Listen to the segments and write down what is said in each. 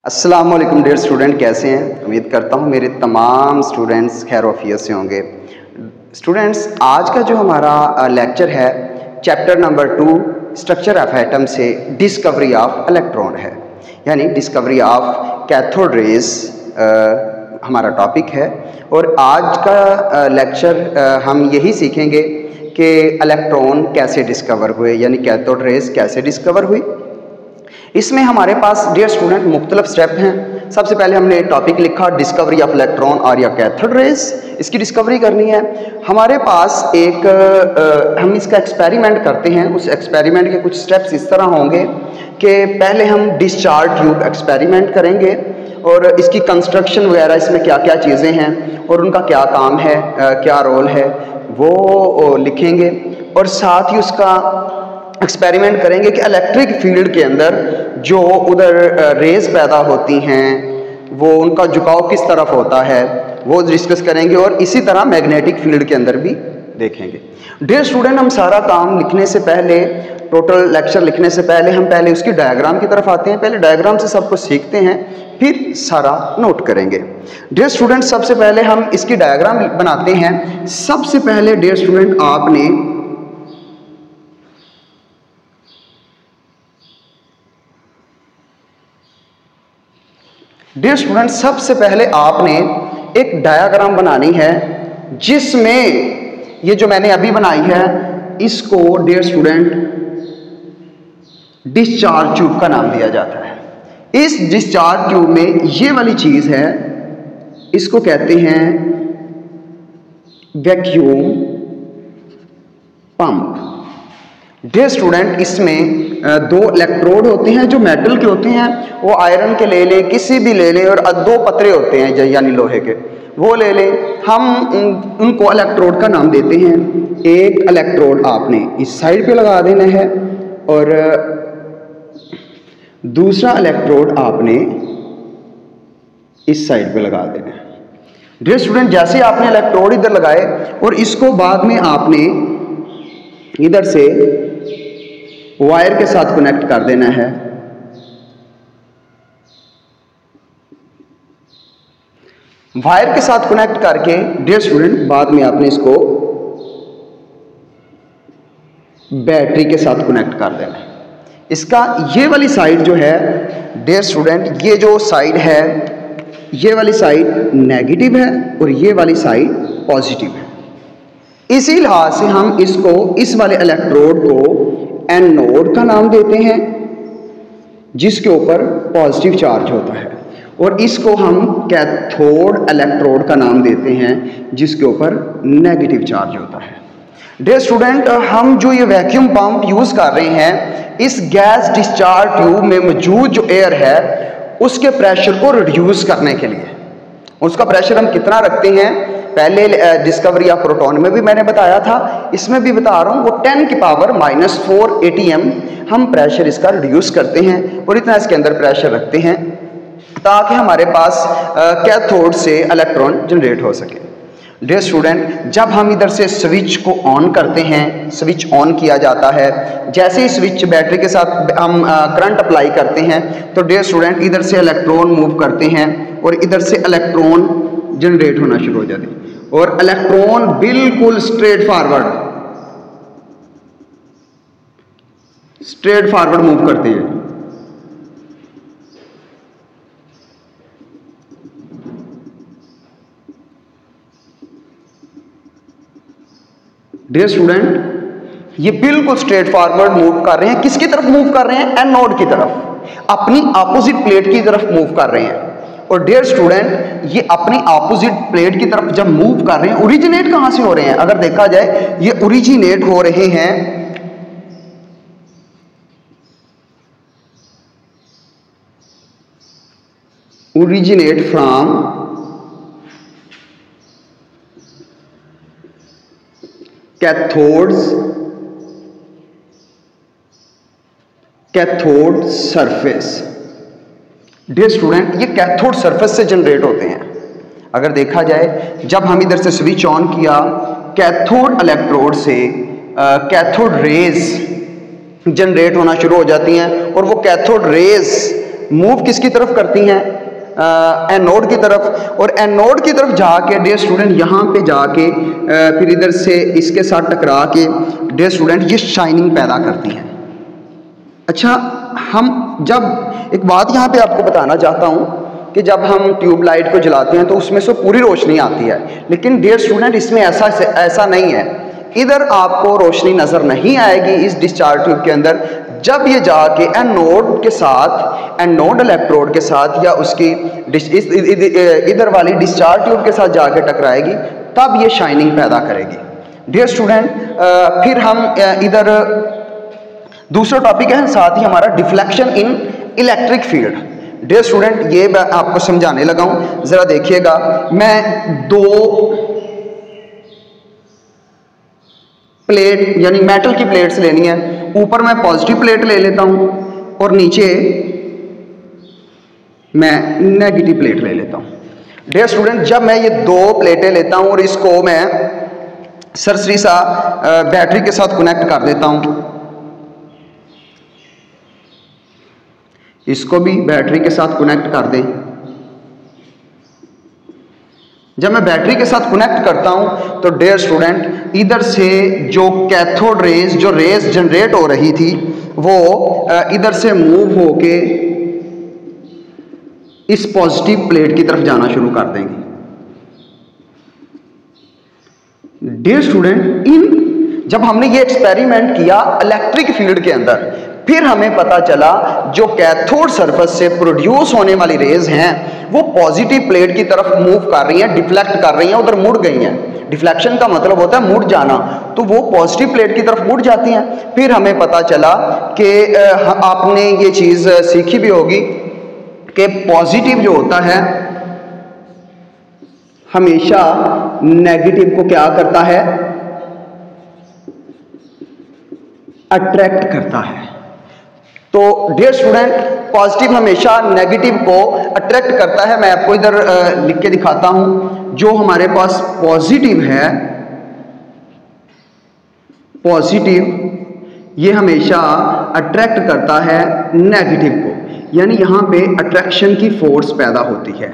अस्सलाम वालेकुम dear student, कैसे हैं? उम्मीद करता हूँ मेरे तमाम स्टूडेंट्स खैर वफियत से होंगे। स्टूडेंट्स, आज का जो हमारा लेक्चर है chapter number 2 structure of atom से डिस्कवरी ऑफ इलेक्ट्रॉन है, यानी डिस्कवरी ऑफ कैथोड रेज हमारा टॉपिक है। और आज का लेक्चर हम यही सीखेंगे कि इलेक्ट्रॉन कैसे डिस्कवर हुए, यानी कैथोड रेज कैसे डिस्कवर हुई। इसमें हमारे पास डियर स्टूडेंट मुख्तलिफ स्टेप हैं। सबसे पहले हमने टॉपिक लिखा डिस्कवरी ऑफ इलेक्ट्रॉन और या कैथोड रेज, इसकी डिस्कवरी करनी है। हमारे पास एक हम इसका एक्सपेरिमेंट करते हैं। उस एक्सपेरिमेंट के कुछ स्टेप्स इस तरह होंगे कि पहले हम डिस्चार्ज ट्यूब एक्सपेरिमेंट करेंगे और इसकी कंस्ट्रक्शन वगैरह, इसमें क्या क्या चीज़ें हैं और उनका क्या काम है, क्या रोल है, वो लिखेंगे। और साथ ही उसका एक्सपेरिमेंट करेंगे कि इलेक्ट्रिक फील्ड के अंदर जो उधर रेज पैदा होती हैं वो उनका झुकाव किस तरफ होता है, वो डिस्कस करेंगे। और इसी तरह मैग्नेटिक फील्ड के अंदर भी देखेंगे। डियर स्टूडेंट, हम सारा काम लिखने से पहले, टोटल लेक्चर लिखने से पहले हम पहले उसकी डायग्राम की तरफ आते हैं। पहले डायग्राम से सब कुछ सीखते हैं, फिर सारा नोट करेंगे। डियर स्टूडेंट, सबसे पहले हम इसकी डायग्राम बनाते हैं। सबसे पहले डियर स्टूडेंट सबसे पहले आपने एक डायग्राम बनानी है जिसमें ये जो मैंने अभी बनाई है इसको डियर स्टूडेंट डिस्चार्ज ट्यूब का नाम दिया जाता है। इस डिस्चार्ज ट्यूब में ये वाली चीज है, इसको कहते हैं वैक्यूम पंप। डियर स्टूडेंट, इसमें दो इलेक्ट्रोड होते हैं जो मेटल के होते हैं, वो आयरन के ले लें, किसी भी ले लें, और दो पतरे होते हैं यानी लोहे के, वो ले लें। हम उनको इलेक्ट्रोड का नाम देते हैं। एक इलेक्ट्रोड आपने इस साइड पे लगा देना है और दूसरा इलेक्ट्रोड आपने इस साइड पे लगा देना है। डियर स्टूडेंट, जैसे आपने इलेक्ट्रोड इधर लगाए और इसको बाद में आपने इधर से वायर के साथ कनेक्ट कर देना है। वायर के साथ कनेक्ट करके डियर स्टूडेंट बाद में आपने इसको बैटरी के साथ कनेक्ट कर देना है। इसका ये वाली साइड जो है डियर स्टूडेंट, ये जो साइड है, ये वाली साइड नेगेटिव है और ये वाली साइड पॉजिटिव है। इसी लिहाज से हम इसको, इस वाले इलेक्ट्रोड को एनोड का नाम देते हैं जिसके ऊपर पॉजिटिव चार्ज होता है, और इसको हम कैथोड इलेक्ट्रोड का नाम देते हैं जिसके ऊपर नेगेटिव चार्ज होता है। डियर स्टूडेंट, हम जो ये वैक्यूम पंप यूज कर रहे हैं, इस गैस डिस्चार्ज ट्यूब में मौजूद जो एयर है उसके प्रेशर को रिड्यूस करने के लिए, उसका प्रेशर हम कितना रखते हैं, पहले डिस्कवरी ऑफ प्रोटॉन में भी मैंने बताया था, इसमें भी बता रहा हूँ, वो 10 की पावर -4 ATM हम प्रेशर इसका रिड्यूस करते हैं और इतना इसके अंदर प्रेशर रखते हैं ताकि हमारे पास कैथोड से इलेक्ट्रॉन जनरेट हो सके। डियर स्टूडेंट, जब हम इधर से स्विच को ऑन करते हैं, स्विच ऑन किया जाता है, जैसे ही स्विच बैटरी के साथ हम करंट अप्लाई करते हैं तो डियर स्टूडेंट इधर से इलेक्ट्रॉन मूव करते हैं और इधर से इलेक्ट्रॉन जनरेट होना शुरू हो जाते हैं और इलेक्ट्रॉन बिल्कुल स्ट्रेट फॉरवर्ड मूव करते हैं। डियर स्टूडेंट, ये बिल्कुल स्ट्रेट फॉरवर्ड मूव कर रहे हैं। किसकी तरफ मूव कर रहे हैं? एनोड की तरफ, अपनी ऑपोजिट प्लेट की तरफ मूव कर रहे हैं। और डियर स्टूडेंट, ये अपनी ऑपोजिट प्लेट की तरफ जब मूव कर रहे हैं, ओरिजिनेट कहां से हो रहे हैं? अगर देखा जाए, ये ओरिजिनेट हो रहे हैं from cathode surface. Dear student, ये कैथोड सरफेस से जनरेट होते हैं। अगर देखा जाए, जब हम इधर से स्विच ऑन किया, कैथोड इलेक्ट्रोड से कैथोड रेज जनरेट होना शुरू हो जाती हैं और वो कैथोड रेज मूव किसकी तरफ करती हैं, एनोड की तरफ। और एनोड की तरफ जाके डियर स्टूडेंट यहाँ पे जाके फिर इधर से इसके साथ टकरा के डियर स्टूडेंट ये शाइनिंग पैदा करती हैं। अच्छा, हम जब एक बात यहाँ पे आपको बताना चाहता हूँ कि जब हम ट्यूबलाइट को जलाते हैं तो उसमें से पूरी रोशनी आती है, लेकिन डियर स्टूडेंट इसमें ऐसा नहीं है। इधर आपको रोशनी नज़र नहीं आएगी इस डिस्चार्ज ट्यूब के अंदर। जब ये जाके एनोड के साथ, एनोड इलेक्ट्रोड के साथ या उसकी इधर वाली डिस्चार्ज ट्यूब के साथ जाके टकराएगी, तब ये शाइनिंग पैदा करेगी। डियर स्टूडेंट, फिर हम इधर दूसरा टॉपिक है साथ ही हमारा deflection in electric field. Dear student, ये मैं आपको समझाने लगा हूं, जरा देखिएगा। मैं दो प्लेट यानी मेटल की प्लेट्स लेनी है, ऊपर मैं पॉजिटिव प्लेट ले लेता हूं और नीचे मैं नेगेटिव प्लेट ले लेता हूं। डियर स्टूडेंट, जब मैं ये दो प्लेटें लेता हूं और इसको मैं सरसरी सा बैटरी के साथ कनेक्ट कर देता हूं, इसको भी बैटरी के साथ कनेक्ट कर दें। जब मैं बैटरी के साथ कनेक्ट करता हूं तो डियर स्टूडेंट इधर से जो कैथोड रेज, जो रेज जनरेट हो रही थी, वो इधर से मूव होके इस पॉजिटिव प्लेट की तरफ जाना शुरू कर देंगे। डियर स्टूडेंट, जब हमने ये एक्सपेरिमेंट किया इलेक्ट्रिक फील्ड के अंदर, फिर हमें पता चला जो कैथोड सरफेस से प्रोड्यूस होने वाली रेज हैं वो पॉजिटिव प्लेट की तरफ मूव कर रही हैं, डिफ्लेक्ट कर रही हैं, उधर मुड़ गई हैं। डिफ्लेक्शन का मतलब होता है मुड़ जाना, तो वो पॉजिटिव प्लेट की तरफ मुड़ जाती हैं। फिर हमें पता चला कि आपने ये चीज़ सीखी भी होगी कि पॉजिटिव जो होता है हमेशा नेगेटिव को क्या करता है, अट्रैक्ट करता है। तो डियर स्टूडेंट, पॉजिटिव हमेशा नेगेटिव को अट्रैक्ट करता है। मैं आपको इधर लिख के दिखाता हूं। जो हमारे पास पॉजिटिव है, पॉजिटिव ये हमेशा अट्रैक्ट करता है नेगेटिव को, यानी यहां पे अट्रैक्शन की फोर्स पैदा होती है।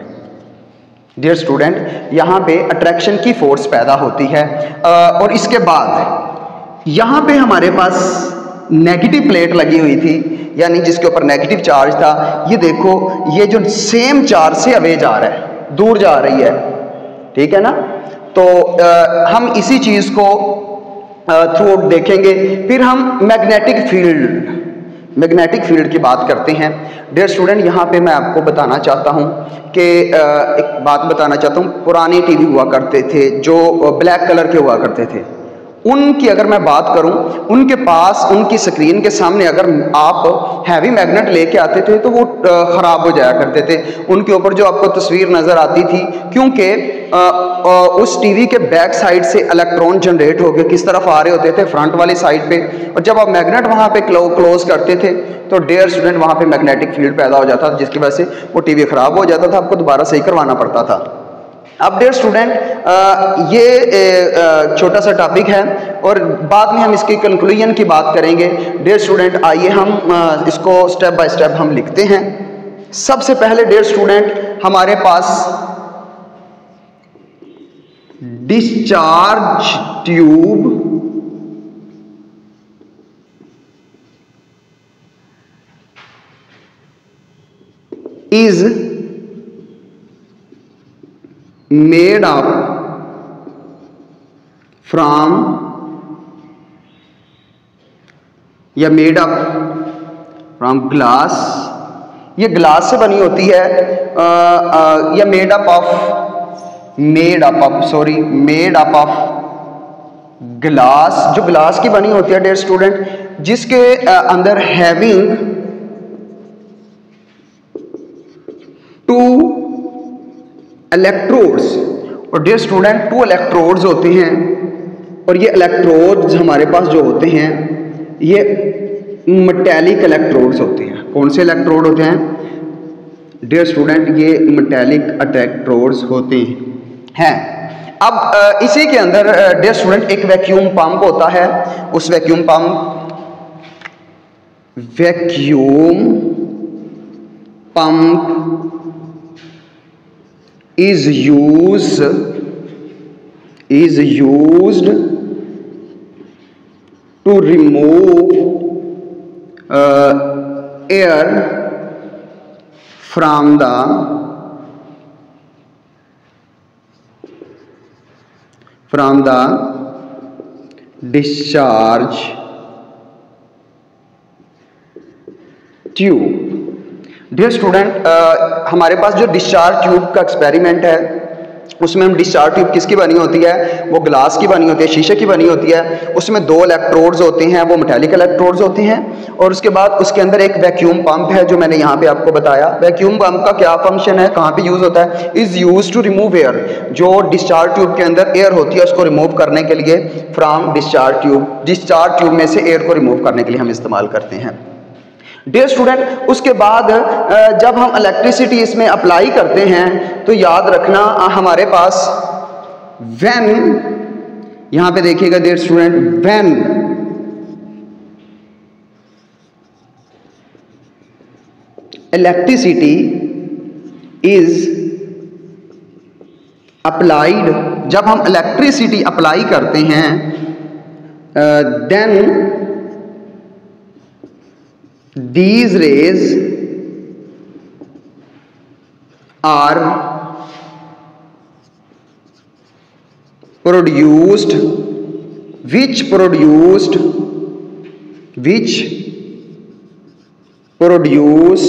डियर स्टूडेंट, यहां पे अट्रैक्शन की फोर्स पैदा होती है। और इसके बाद यहां पे हमारे पास नेगेटिव प्लेट लगी हुई थी, यानी जिसके ऊपर नेगेटिव चार्ज था। ये देखो, ये जो सेम चार्ज से अवे जा रहा है, दूर जा रही है, ठीक है ना। तो हम इसी चीज को थ्रू देखेंगे। फिर हम मैग्नेटिक फील्ड की बात करते हैं। डियर स्टूडेंट, यहाँ पे मैं आपको बताना चाहता हूँ कि एक बात बताना चाहता हूँ। पुराने टीवी हुआ करते थे जो ब्लैक कलर के हुआ करते थे, उनकी अगर मैं बात करूं, उनके पास उनकी स्क्रीन के सामने अगर आप हैवी मैग्नेट लेके आते थे तो वो ख़राब हो जाया करते थे। उनके ऊपर जो आपको तस्वीर नज़र आती थी, क्योंकि उस टीवी के बैक साइड से इलेक्ट्रॉन जनरेट होकर किस तरफ आ रहे होते थे, फ्रंट वाली साइड पे। और जब आप मैग्नेट वहाँ पे क्लोज करते थे तो डियर स्टूडेंट वहाँ पे मैग्नेटिक फील्ड पैदा हो जाता था, जिसकी वजह से वो टीवी ख़राब हो जाता था, आपको दोबारा सही करवाना पड़ता था। अब डियर स्टूडेंट, ये छोटा सा टॉपिक है और बाद में हम इसकी कंक्लूजन की बात करेंगे। डियर स्टूडेंट, आइए हम इसको स्टेप बाय स्टेप हम लिखते हैं। सबसे पहले डियर स्टूडेंट, हमारे पास discharge tube is made up from या made up from glass, ये ग्लास से बनी होती है। या made up of ग्लास, जो ग्लास की बनी होती है डियर स्टूडेंट, जिसके अंदर हैविंग टू इलेक्ट्रोड्स। और डियर स्टूडेंट, 2 इलेक्ट्रोड्स होते हैं और ये इलेक्ट्रोड्स हमारे पास जो होते हैं ये मेटेलिक इलेक्ट्रोड्स होते हैं। कौन से इलेक्ट्रोड होते हैं डियर स्टूडेंट? ये मेटेलिक इलेक्ट्रोड्स होते हैं। अब इसी के अंदर डियर स्टूडेंट एक वैक्यूम पंप होता है। उस vacuum pump is used to remove air from the discharge tube। Dear student, हमारे पास जो डिस्चार्ज ट्यूब का एक्सपेरिमेंट है उसमें हम डिस्चार्ज ट्यूब किसकी बनी होती है, वो ग्लास की बनी होती है, शीशे की बनी होती है। उसमें 2 इलेक्ट्रोड्स होते हैं, वो मेटालिक इलेक्ट्रोड्स होते हैं, और उसके बाद उसके अंदर एक वैक्यूम पंप है जो मैंने यहाँ पे आपको बताया। वैक्यूम पंप का क्या फंक्शन है, कहाँ पे यूज होता है, is use to remove air. जो डिस्चार्ज ट्यूब के अंदर एयर होती है उसको रिमूव करने के लिए फ्रॉम डिस्चार्ज ट्यूब में से एयर को रिमूव करने के लिए हम इस्तेमाल करते हैं। डियर स्टूडेंट, उसके बाद जब हम इलेक्ट्रिसिटी इसमें अप्लाई करते हैं तो याद रखना हमारे पास व्हेन, यहां पे देखिएगा dear student, when electricity is applied, जब हम इलेक्ट्रिसिटी अप्लाई करते हैं then these rays are produced which produce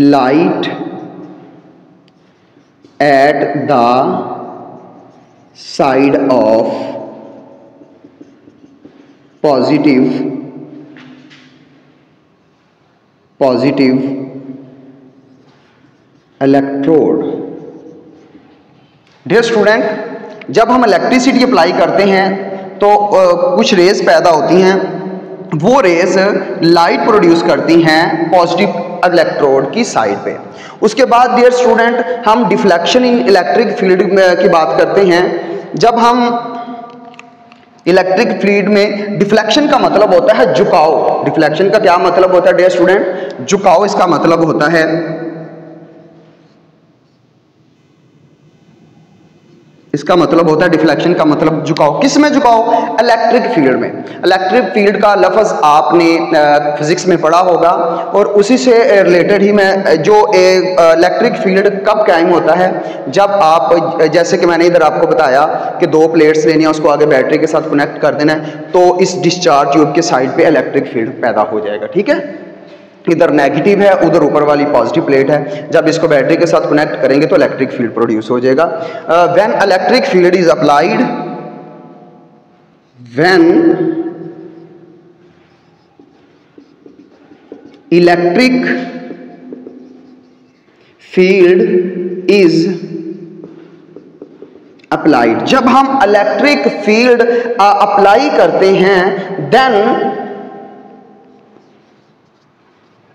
light at the side of positive electrode. Dear student, जब हम इलेक्ट्रिसिटी अप्लाई करते हैं तो कुछ रेज पैदा होती हैं, वो रेज लाइट प्रोड्यूस करती हैं पॉजिटिव इलेक्ट्रोड की साइड पे। उसके बाद डियर स्टूडेंट हम डिफ्लेक्शन इन इलेक्ट्रिक फील्ड की बात करते हैं। जब हम इलेक्ट्रिक फील्ड में, डिफ्लेक्शन का मतलब होता है झुकाव। डिफ्लेक्शन का क्या मतलब होता है डियर स्टूडेंट, झुकाव इसका मतलब होता है। इसका मतलब होता है डिफ्लेक्शन का मतलब झुकाव। किस में झुकाव, इलेक्ट्रिक फील्ड में। इलेक्ट्रिक फील्ड का लफ्ज आपने फिजिक्स में पढ़ा होगा, और उसी से रिलेटेड ही मैं जो इलेक्ट्रिक फील्ड कब कायम होता है, जब आप, जैसे कि मैंने इधर आपको बताया कि 2 प्लेट्स लेनी है, उसको आगे बैटरी के साथ कनेक्ट कर देना है, तो इस डिस्चार्ज ट्यूब के साइड पे इलेक्ट्रिक फील्ड पैदा हो जाएगा। ठीक है, इधर नेगेटिव है, उधर ऊपर वाली पॉजिटिव प्लेट है। जब इसको बैटरी के साथ कनेक्ट करेंगे तो इलेक्ट्रिक फील्ड प्रोड्यूस हो जाएगा। When electric field is applied, when electric field is applied, जब हम इलेक्ट्रिक फील्ड अप्लाई करते हैं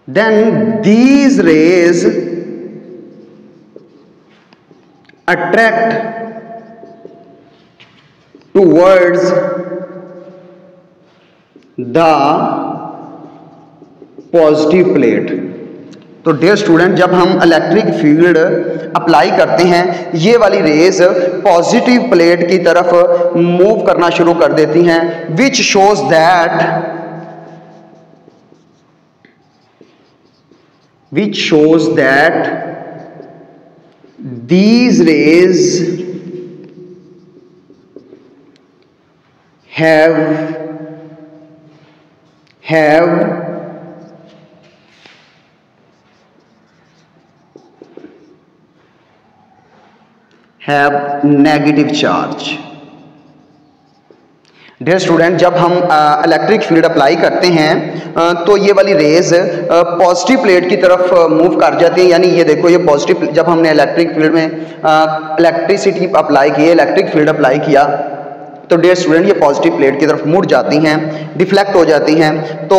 then these rays attract towards the positive plate। तो डियर स्टूडेंट, जब हम इलेक्ट्रिक फील्ड अप्लाई करते हैं, ये वाली रेज पॉजिटिव प्लेट की तरफ मूव करना शुरू कर देती हैं, which shows that these rays have negative charge। Dear student, जब हम इलेक्ट्रिक फील्ड अप्लाई करते हैं तो ये वाली रेज पॉजिटिव प्लेट की तरफ मूव कर जाती है। यानी ये देखो, ये पॉजिटिव, जब हमने इलेक्ट्रिक फील्ड में इलेक्ट्रिसिटी अप्लाई की, इलेक्ट्रिक फील्ड अप्लाई किया, तो डियर स्टूडेंट ये पॉजिटिव प्लेट की तरफ मुड़ जाती हैं, डिफ्लेक्ट हो जाती हैं। तो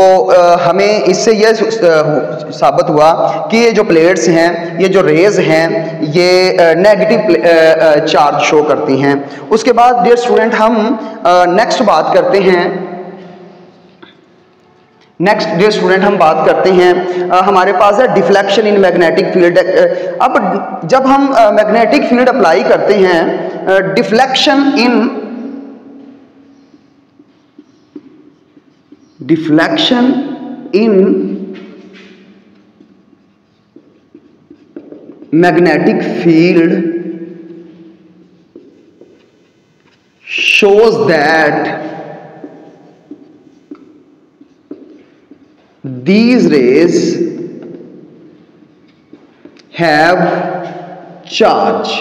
हमें इससे ये साबित हुआ कि ये जो प्लेट्स हैं, ये जो रेज हैं, ये नेगेटिव चार्ज शो करती हैं। उसके बाद डियर स्टूडेंट हम नेक्स्ट बात करते हैं नेक्स्ट डियर स्टूडेंट हम बात करते हैं हमारे पास है डिफ्लेक्शन इन मैग्नेटिक फील्ड। अब जब हम मैग्नेटिक फील्ड अप्लाई करते हैं, deflection in magnetic field shows that these rays have charge।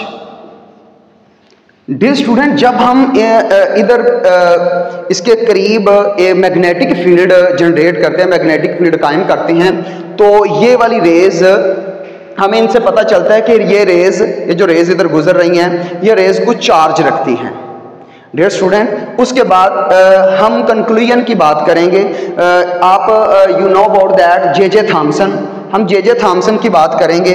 Dear student, जब हम इधर इसके करीब मैग्नेटिक फील्ड जनरेट करते हैं, मैग्नेटिक फील्ड कायम करते हैं, तो ये वाली रेज हमें इनसे पता चलता है कि ये जो रेज इधर गुजर रही हैं, ये रेज कुछ चार्ज रखती हैं। डियर स्टूडेंट, उसके बाद हम कंक्लूजन की बात करेंगे। आप you know about that J Thomson. हम जे थॉमसन की बात करेंगे।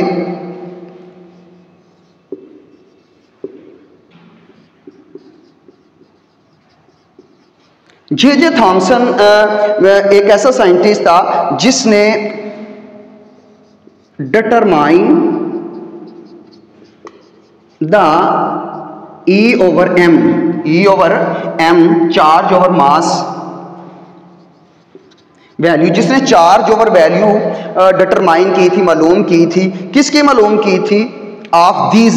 जे थॉमसन एक ऐसा साइंटिस्ट था जिसने determine the E over m charge over mass value, जिसने चार्ज ओवर वैल्यू डिटरमाइन की थी, मालूम की थी। किसकी मालूम की थी? Of these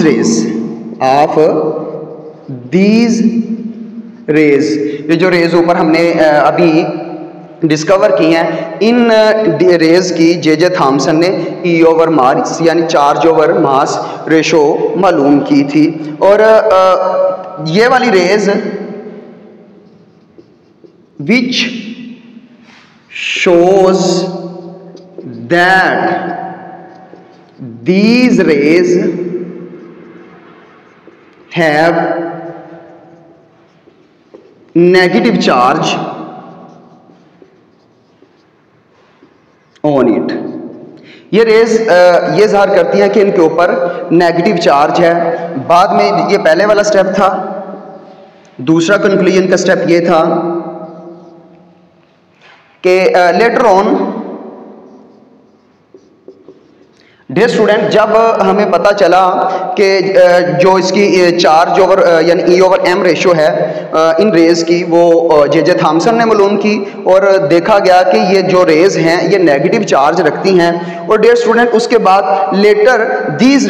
raise. ये जो रेज ऊपर हमने अभी डिस्कवर की हैं, इन रेज की जे थॉमसन ने ई ओवर मास यानी चार्ज ओवर मास रेशो मालूम की थी। और ये वाली rays which shows that these rays have negative charge on it. ये रेज ये ज़ाहिर करती हैं कि इनके ऊपर नेगेटिव चार्ज है। बाद में ये पहले वाला स्टेप था। दूसरा कंक्लूजन का स्टेप ये था कि लेटर ऑन डियर स्टूडेंट, जब हमें पता चला कि जो इसकी चार्ज ओवर यानी ई ओवर एम रेशो है इन रेज की, वो जे थॉमसन ने मालूम की, और देखा गया कि ये जो रेज हैं ये नेगेटिव चार्ज रखती हैं। और डियर स्टूडेंट, उसके बाद later these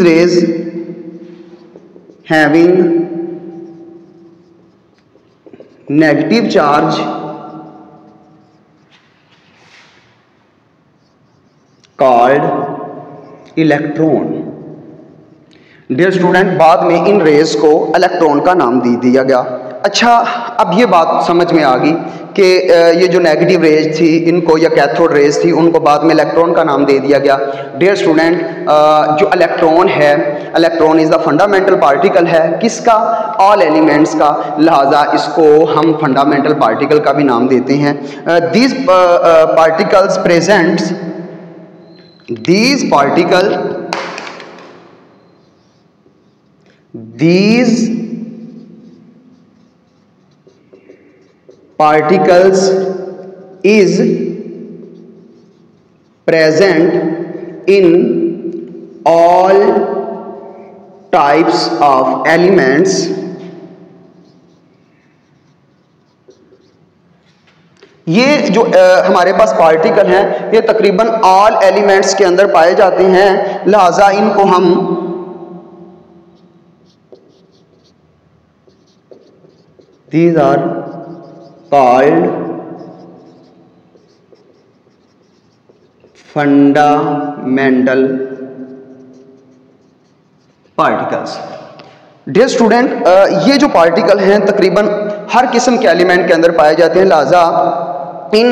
rays having negative charge called electron. Dear student, बाद में इन रेज को इलेक्ट्रॉन का नाम दे दिया गया। अच्छा, अब ये बात समझ में आ गई कि ये जो नेगेटिव रेज थी इनको, या कैथोड रेज थी, उनको बाद में इलेक्ट्रॉन का नाम दे दिया गया। डियर स्टूडेंट, जो इलेक्ट्रॉन है, electron is the fundamental particle है किसका? ऑल एलिमेंट्स का। लिहाजा इसको हम फंडामेंटल पार्टिकल का भी नाम देते हैं। These particles presents particles is present in all types of elements ये जो हमारे पास पार्टिकल हैं ये तकरीबन ऑल एलिमेंट्स के अंदर पाए जाते हैं। लिहाजा इनको हम these are called fundamental particles। Dear student, ये जो पार्टिकल हैं तकरीबन हर किस्म के एलिमेंट के अंदर पाए जाते हैं। लिहाजा इन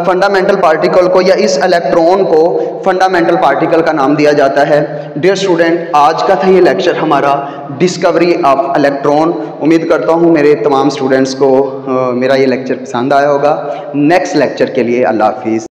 फंडामेंटल पार्टिकल को या इस इलेक्ट्रॉन को फंडामेंटल पार्टिकल का नाम दिया जाता है। डियर स्टूडेंट, आज का था ये लेक्चर हमारा डिस्कवरी ऑफ इलेक्ट्रॉन। उम्मीद करता हूँ मेरे तमाम स्टूडेंट्स को मेरा ये लेक्चर पसंद आया होगा। नेक्स्ट लेक्चर के लिए अल्लाह हाफिज़।